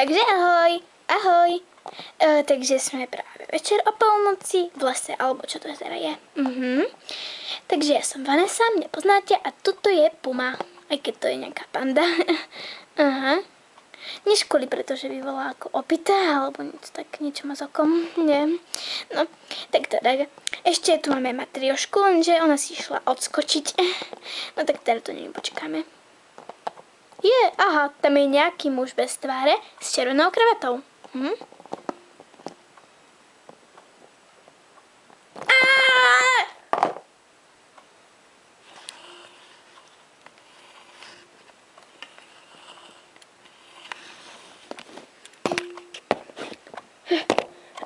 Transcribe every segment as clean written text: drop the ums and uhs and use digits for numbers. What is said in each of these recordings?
Takže ahoj, ahoj. Takže jsme právě večer o půlnoci v lese, alebo čo to teda je. Takže ja som Vanessa, mňa poznáte a toto je Puma, aj keď to je nejaká panda. Aha. Než kvôli, pretože by bola ako opitá, alebo niečo má s okom, neviem. No, tak teda. Ešte tu máme Matriošku, lenže ona si išla odskočiť. No tak teda to počkáme. Aha, tam je nejaký muž bez tváre s červenou kravatou.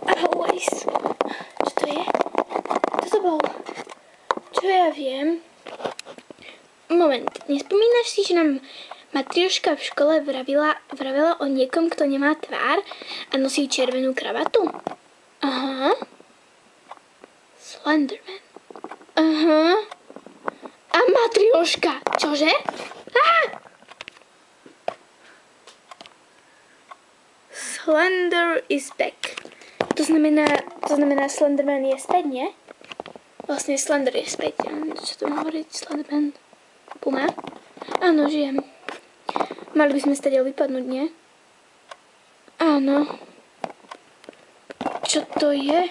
Ahoj. Čo to je? Kto to bol? Čo ja viem? Moment, nespomínaš si, že nám Matrioška v škole vravela o niekom, kto nemá tvár a nosí červenú kravatu? Aha. Slenderman. Aha. A Matrioška. Čože? Slender is back. To znamená Slenderman je späť, nie? Vlastne Slender je späť. Čo to má hovoriť? Slenderman. Puma? Áno, žijem. Mali by sme stadiaľ vypadnúť, nie? Áno. Čo to je?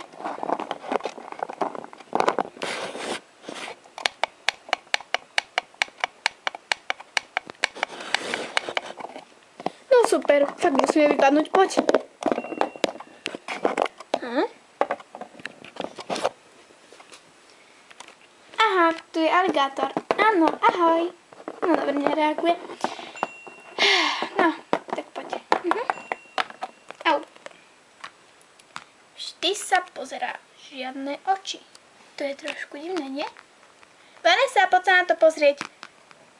No super, fakt musíme vypadnúť, poď. Aha, tu je aligátor. Áno, ahoj. No dobre, nereaguje. No, tak poď. Au. Vždy sa pozerá, žiadne oči. To je trošku divné, nie? Vanessa, poď sa na to pozrieť.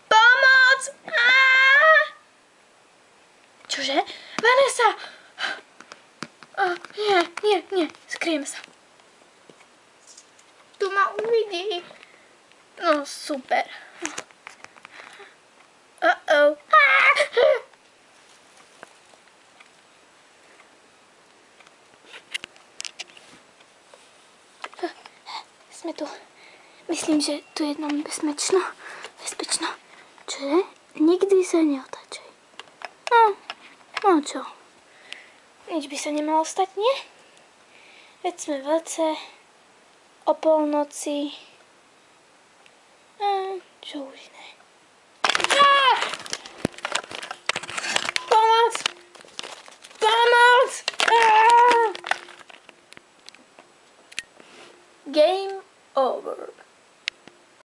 Pomoc! Čože? Vanessa! Nie, skryjem sa. Tu ma uvidí. No, super. Sme tu. Myslím, že tu je nám bezpečno. Čože? Nikdy sa neotáčaj. No čo? Nič by sa nemalo stať, nie? Veď sme v lese, o polnoci. Čo už iné? Pomoc! Game over.